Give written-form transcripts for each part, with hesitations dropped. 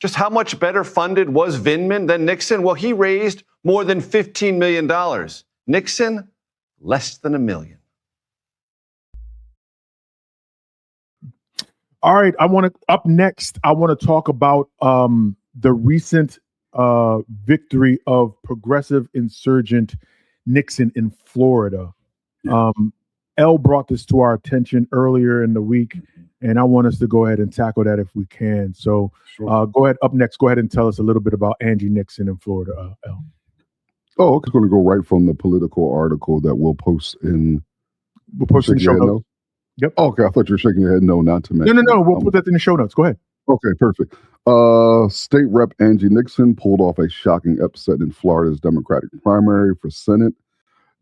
Just how much better funded was Vindman than Nixon? Well, he raised more than $15 million. Nixon, less than $1 million. All right, up next, I want to talk about the recent victory of progressive insurgent Nixon in Florida. Elle brought this to our attention earlier in the week, and I want us to go ahead and tackle that if we can. So go ahead, up next, go ahead and tell us a little bit about Angie Nixon in Florida, Elle. Oh, okay. It's going to go right from the political article that we'll post in... We'll post in the show notes. Yep. Oh, okay, I thought you were shaking your head. No, not to mention. No. We'll put that in the show notes. Go ahead. Okay, perfect. State Rep Angie Nixon pulled off a shocking upset in Florida's Democratic primary for Senate,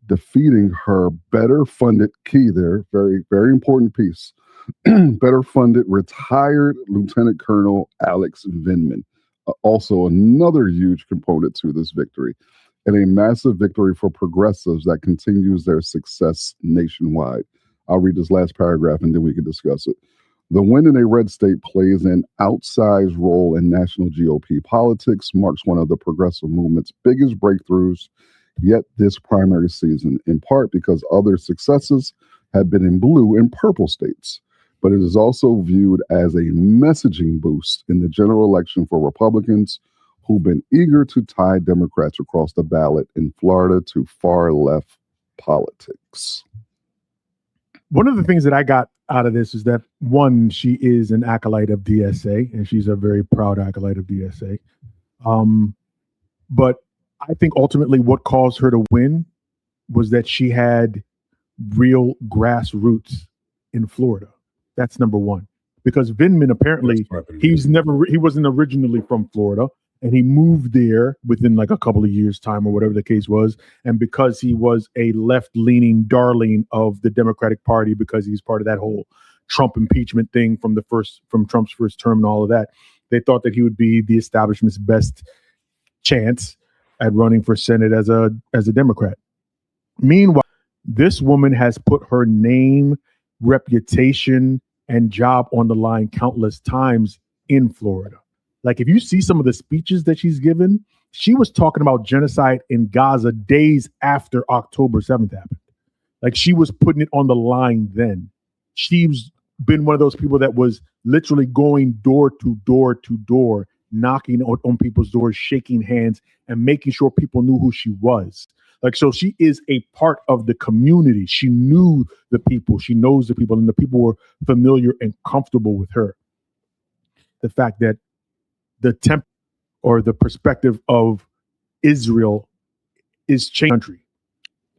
defeating her better funded key there. Very, very important piece. Better funded retired Lieutenant Colonel Alex Vindman. Also another huge component to this victory, and a massive victory for progressives that continues their success nationwide. I'll read this last paragraph and then we can discuss it. The win in a red state plays an outsized role in national GOP politics, marks one of the progressive movement's biggest breakthroughs yet this primary season, in part because other successes have been in blue and purple states. But it is also viewed as a messaging boost in the general election for Republicans who've been eager to tie Democrats across the ballot in Florida to far left politics. One of the things that I got out of this is that, one, she is an acolyte of DSA, and she's a very proud acolyte of DSA. But I think ultimately what caused her to win was that she had real grassroots in Florida. That's number one. Because Vindman, apparently, he wasn't originally from Florida, and he moved there within like a couple of years' time or whatever the case was. And because he was a left-leaning darling of the Democratic Party, because he's part of that whole Trump impeachment thing from Trump's first term and all of that, they thought that he would be the establishment's best chance at running for Senate as a Democrat. Meanwhile, this woman has put her name, reputation, and job on the line countless times in Florida. Like, if you see some of the speeches that she's given, she was talking about genocide in Gaza days after October 7th happened. Like, she was putting it on the line then. She's been one of those people that was literally going door to door to door, knocking on people's doors, shaking hands, and making sure people knew who she was. Like, so she is a part of the community. She knew the people. She knows the people, and the people were familiar and comfortable with her. The fact that the temp or the perspective of Israel is changing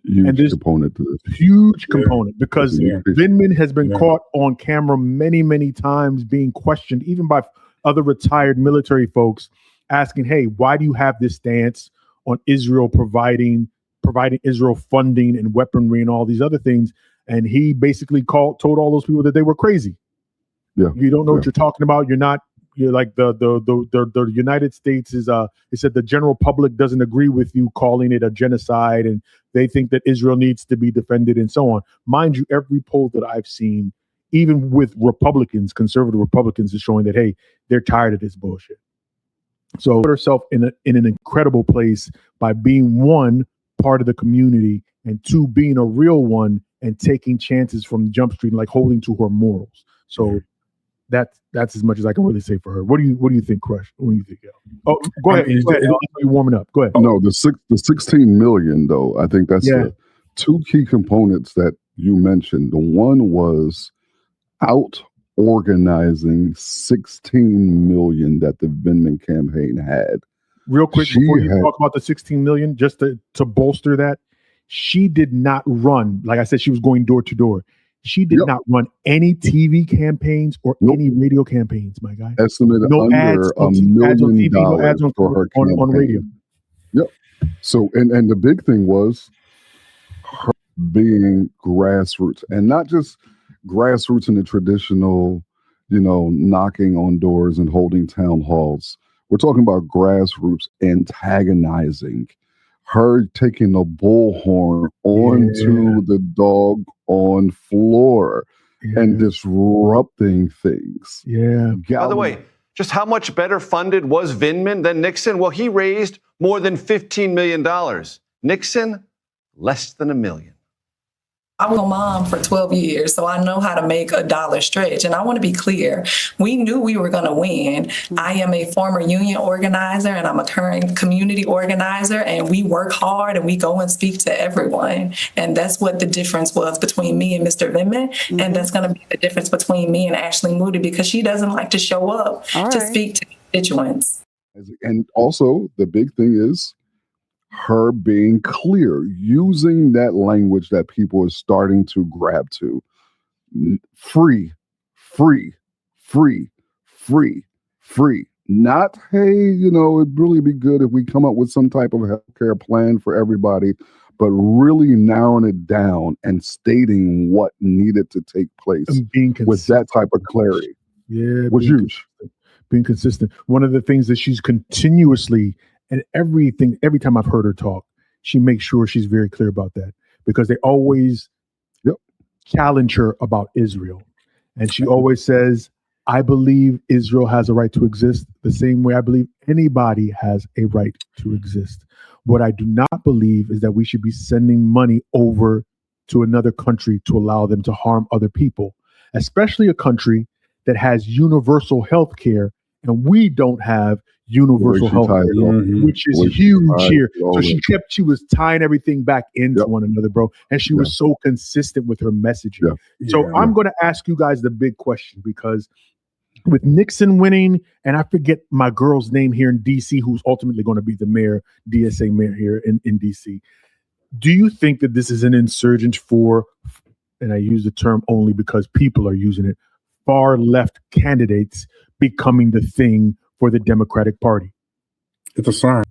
the country. Huge component to this. Huge component, because Vindman has been caught on camera many, many times being questioned, even by other retired military folks, asking, hey, why do you have this stance on Israel providing Israel funding and weaponry and all these other things? And he basically told all those people that they were crazy. Yeah. You don't know what you're talking about. You're like the United States is he said the general public doesn't agree with you calling it a genocide, and they think that Israel needs to be defended and so on. Mind you, every poll that I've seen, even with Republicans, conservative Republicans, is showing that, hey, they're tired of this bullshit. So put herself in an incredible place by being, one, part of the community, and two, being a real one and taking chances from Jump Street and like holding to her morals. So that's as much as I can really say for her. What do you think, Crush? What do you think? Oh, go ahead. You're warming up. Go ahead. No, the 16 million though. I think that's the two key components that you mentioned. The one was out organizing 16 million that the Vindman campaign had. Real quick, before you talk about the 16 million, just to bolster that, she did not run. Like I said, she was going door to door. She did not run any TV campaigns or any radio campaigns, my guy. Estimated no under ads $1 million on TV, no ads for her campaign. on radio. Yep. So, and the big thing was her being grassroots, and not just grassroots in the traditional, knocking on doors and holding town halls. We're talking about grassroots antagonizing, her taking the bullhorn onto the dog on floor and disrupting things. Yeah. By the way, Just how much better funded was Vindman than Nixon? Well, he raised more than $15 million. Nixon, less than $1 million. I was a mom for 12 years, so I know how to make a dollar stretch. And I want to be clear. We knew we were going to win. I am a former union organizer and I'm a current community organizer, and we work hard and we go and speak to everyone. And that's what the difference was between me and Mr. Vindman. Mm-hmm. And that's going to be the difference between me and Ashley Moody, because she doesn't like to show up to speak to constituents. And also the big thing is her being clear, using that language that people are starting to grab to. Free, free, free, free, free. Not, hey, you know, it'd really be good if we come up with some type of healthcare plan for everybody, but really narrowing it down and stating what needed to take place with that type of clarity. Yeah, was huge. Being consistent. One of the things that she's continuously, and every time I've heard her talk, she makes sure she's very clear about that, because they always challenge her about Israel. And she always says, I believe Israel has a right to exist the same way I believe anybody has a right to exist. What I do not believe is that we should be sending money over to another country to allow them to harm other people, especially a country that has universal health care, and we don't have universal health care, which is huge here. So she was tying everything back into one another, bro. And she was so consistent with her messaging. So I'm going to ask you guys the big question, because with Nixon winning, and I forget my girl's name here in DC, who's ultimately going to be the mayor, DSA mayor here in DC. Do you think that this is an insurgent for, and I use the term only because people are using it, far left candidates becoming the thing for the Democratic Party? It's a sign.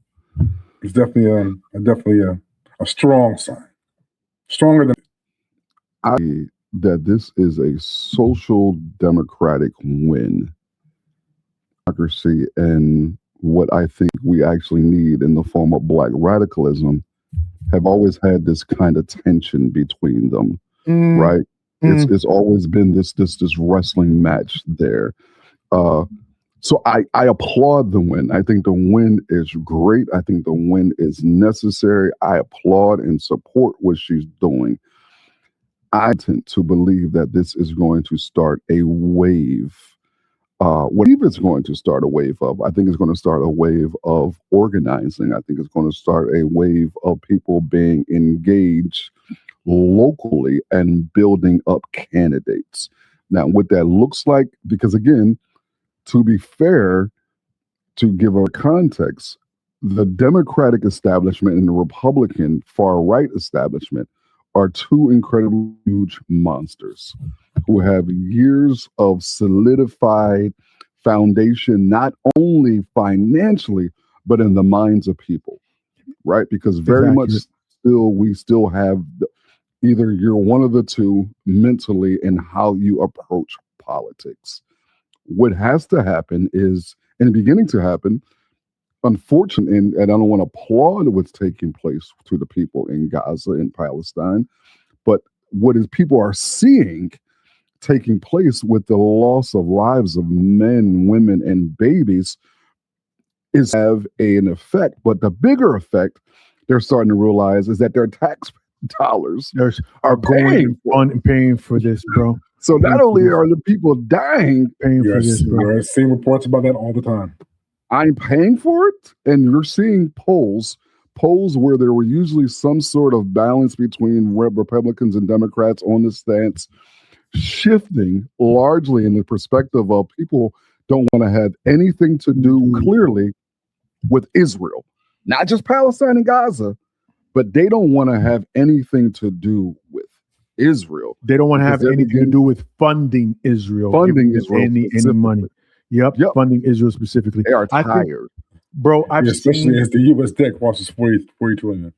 It's definitely a strong sign, stronger than. That this is a social democratic win. Democracy and what I think we actually need in the form of Black radicalism have always had this kind of tension between them, right? It's always been this wrestling match there. So I applaud the win. I think the win is great. I think the win is necessary. I applaud and support what she's doing. I tend to believe that this is going to start a wave. What it's going to start a wave of? I think it's going to start a wave of organizing. I think it's going to start a wave of people being engaged locally and building up candidates. Now, what that looks like, because again, to be fair, to give a context, the Democratic establishment and the Republican far-right establishment are two incredibly huge monsters who have years of solidified foundation, not only financially, but in the minds of people, right? Because very much we still have either you're one of the two mentally in how you approach politics. What has to happen is, and beginning to happen, unfortunately, and I don't want to applaud what's taking place to the people in Gaza and Palestine, but what is people are seeing taking place with the loss of lives of men, women, and babies is have an effect. But the bigger effect they're starting to realize is that their tax dollars are going on paying for this, bro. So not only are the people dying, paying for this, bro. You're seeing reports about that all the time. I'm paying for it, and you're seeing polls where there were usually some sort of balance between Republicans and Democrats on this stance, shifting largely in the perspective of people don't want to have anything to do clearly with Israel, not just Palestine and Gaza, but they don't want to have anything to do with Israel. They don't want to have anything to do with funding Israel. Funding Israel. Any money. Yep. Funding Israel specifically. They are tired. Bro, especially as the U.S. debt crosses 40 trillion.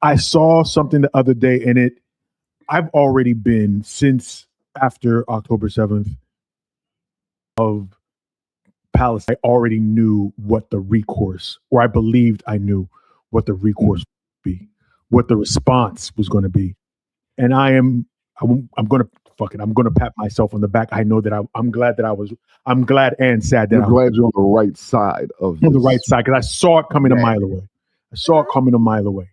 I saw something the other day, and I've already been, since after October 7th of Palestine, I already knew what the recourse, or I believed I knew what the recourse would be, what the response was going to be. And I'm going to fuck it. I'm going to pat myself on the back. I know that I'm glad and sad that I'm glad you're on the right side of on the right side, because I saw it coming a mile away.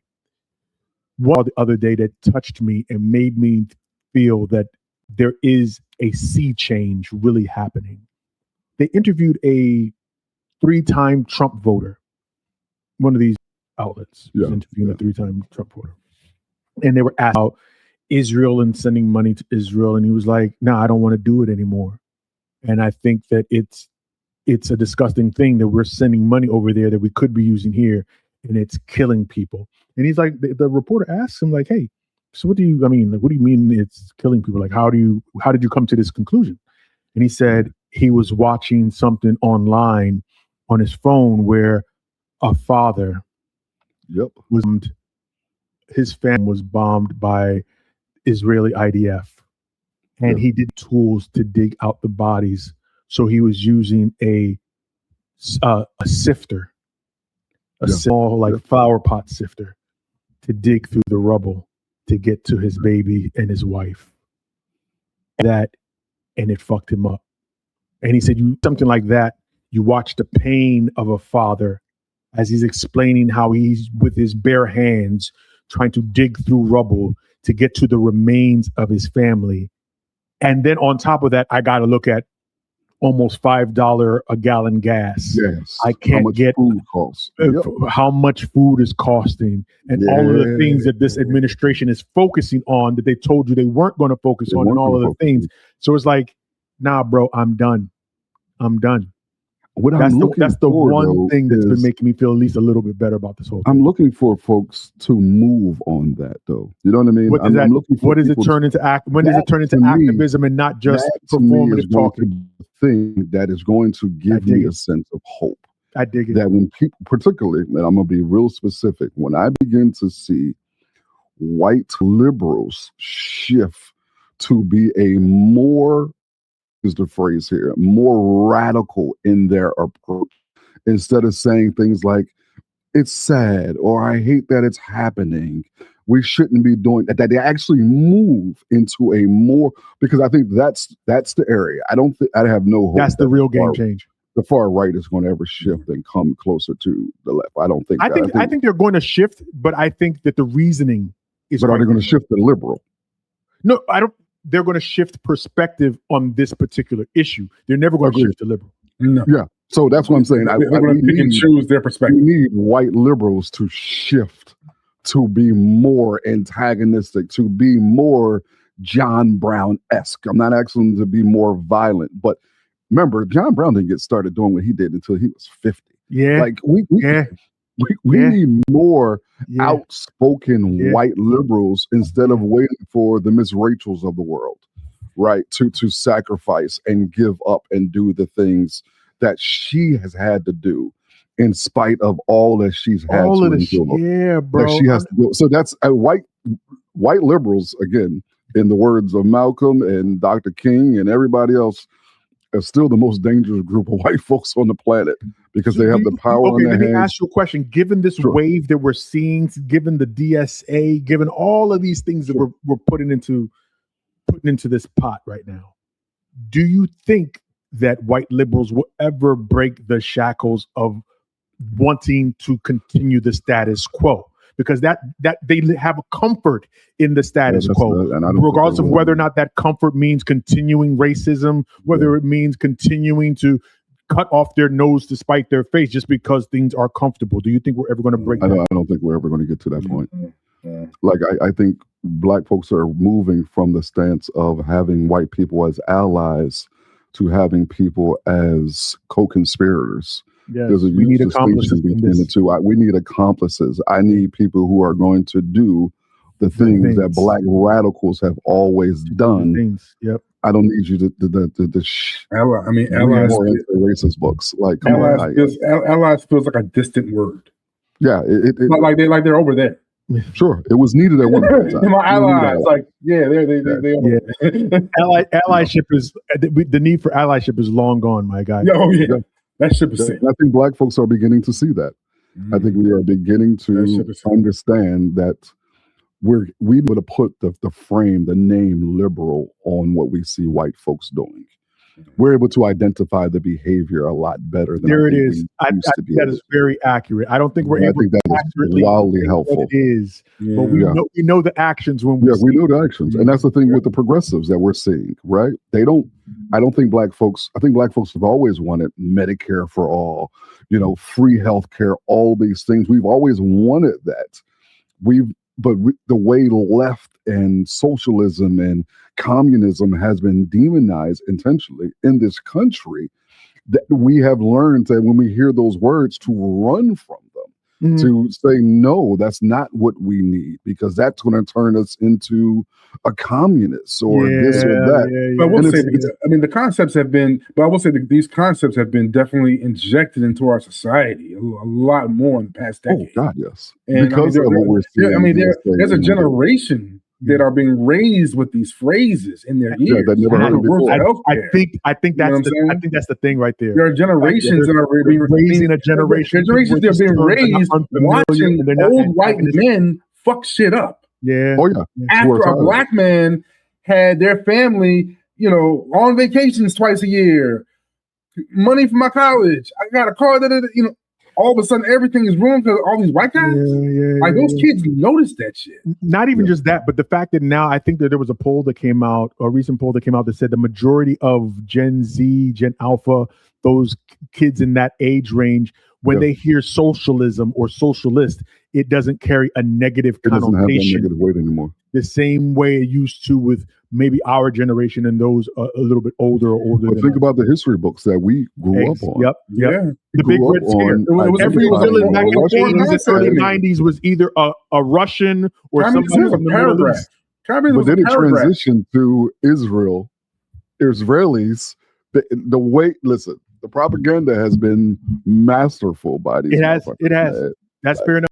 One the other day that touched me and made me feel that there is a sea change really happening. They interviewed a 3-time Trump voter. One of these outlets was interviewing a 3-time Trump voter. And they were asked about Israel and sending money to Israel. And he was like, no, I don't want to do it anymore. And I think that it's a disgusting thing that we're sending money over there that we could be using here, and it's killing people. And he's like, the reporter asks him like, hey, so what do you mean it's killing people? Like, how did you come to this conclusion? And he said he was watching something online on his phone where a father his family was bombed by Israeli IDF, and he did tools to dig out the bodies. So he was using a sifter, small flower pot sifter, to dig through the rubble to get to his baby and his wife. And it fucked him up. And he said, something like that, you watch the pain of a father as he's explaining how he's with his bare hands trying to dig through rubble to get to the remains of his family. And then on top of that, I got to look at almost $5 a gallon gas. Yes. I can't get food costs. How much food is costing, and all of the things that this administration is focusing on that they told you they weren't going to focus on, and all of the things. So it's like, nah, bro, I'm done. That's the one thing that's been making me feel at least a little bit better about this whole thing. I'm looking for folks to move on that, though. You know what I mean? When does it turn into activism and not just performative talking? Thing that is going to give me a sense of hope. I dig it. That when people, particularly, and I'm going to be real specific, when I begin to see white liberals shift to be more radical in their approach, instead of saying things like, it's sad, or I hate that it's happening, we shouldn't be doing that they actually move into a more, because I think that's the area. I have no hope. That's the real game change. The far right is going to ever shift and come closer to the left. I don't think. I think they're going to shift, but I think that the reasoning is. But are they going to shift the liberal? No, I don't. They're going to shift perspective on this particular issue. They're never going to shift the liberal. No. Yeah. So that's what I'm saying. They're going to pick and choose their perspective. We need white liberals to shift to be more antagonistic, to be more John Brown-esque. I'm not asking them to be more violent, but remember, John Brown didn't get started doing what he did until he was 50. Yeah. Like we need more outspoken white liberals instead of waiting for the Miss Rachels of the world, right? To sacrifice and give up and do the things that she has had to do, in spite of all that she's had to endure. Yeah, bro. That she has to do. So that's white liberals, again, in the words of Malcolm and Dr. King and everybody else, are still the most dangerous group of white folks on the planet, because they have the power in their hands. Let me ask you a question. Given this wave that we're seeing, given the DSA, given all of these things that we're putting into this pot right now, do you think that white liberals will ever break the shackles of wanting to continue the status quo? Because that they have a comfort in the status quo, regardless of whether or not that comfort means continuing racism, whether it means continuing to cut off their nose to spite their face just because things are comfortable. Do you think we're ever going to break that? I don't think we're ever going to get to that point. Like, I think black folks are moving from the stance of having white people as allies to having people as co-conspirators. Yes, there's a huge distinction between the two. We need accomplices. I need people who are going to do the things that black radicals have always done. Yep. I don't need you to allies more into racist books. Like, allies feels like a distant word. Yeah, like they're over there. Sure, it was needed at one time. My allies, allyship is the need for allyship is long gone, my guy. Oh yeah. That ship is sick. I think black folks are beginning to see that. I think we are beginning to understand that we would have put the frame, the name liberal on what we see white folks doing. We're able to identify the behavior a lot better than there I it think is. we used to be That able is to. very accurate. I don't think we're I able think to that is accurately wildly think helpful. what it is, Yeah. but we know the actions when we Yeah, see we know the actions, and that's the thing with the progressives that we're seeing, right? They don't. I don't think black folks. I think black folks have always wanted Medicare for all, free health care, all these things. We've always wanted that. The way left and socialism and communism has been demonized intentionally in this country, that we have learned that when we hear those words to run from them, to say, no, that's not what we need, because that's going to turn us into a communist or this or that. But I will And say, it's- I mean, the concepts have been, but I will say that these concepts have been definitely injected into our society a lot more in the past Oh, decade. God, yes. And Because of what we're seeing. there's a generation that are being raised with these phrases in their ears. that never heard it before. I think that's the thing right there. There are generations that are being raising a generation. Generations that are being raised watching old white men fuck shit up. Yeah. Oh, yeah. After a black man had their family, on vacations twice a year, money for my college, I got a car that, all of a sudden everything is ruined because all these white guys. Those kids noticed that shit. Not even just that, but the fact that now I think that there was a poll that came out, a recent poll that came out that said the majority of Gen Z, Gen Alpha, those kids in that age range, when they hear socialism or socialist, it doesn't carry a negative connotation. It doesn't have that negative weight anymore. The same way it used to with maybe our generation and those a little bit older or older. But think about the history books that we grew up on. Yep. Yeah. The Big Red Scare. Every villain back in the 80s and early 90s was either a Russian or somebody from the Middle East. But then it transitioned to Israelis. The way, listen, the propaganda has been masterful by these. It has. That's fair enough.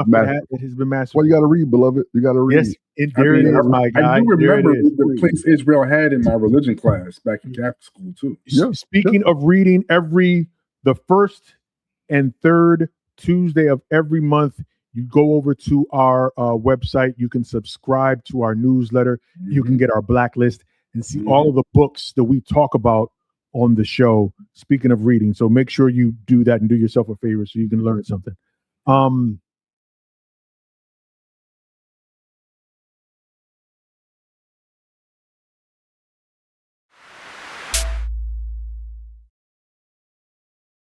It has been masterful. Well, you got to read, beloved. You got to read. Yes, there it is, my guy. I do remember the place Israel had in my religion class back in Catholic school too. Yeah. Speaking of reading, the first and third Tuesday of every month, you go over to our website. You can subscribe to our newsletter. You can get our blacklist and see all of the books that we talk about on the show. Speaking of reading, so make sure you do that and do yourself a favor so you can learn something.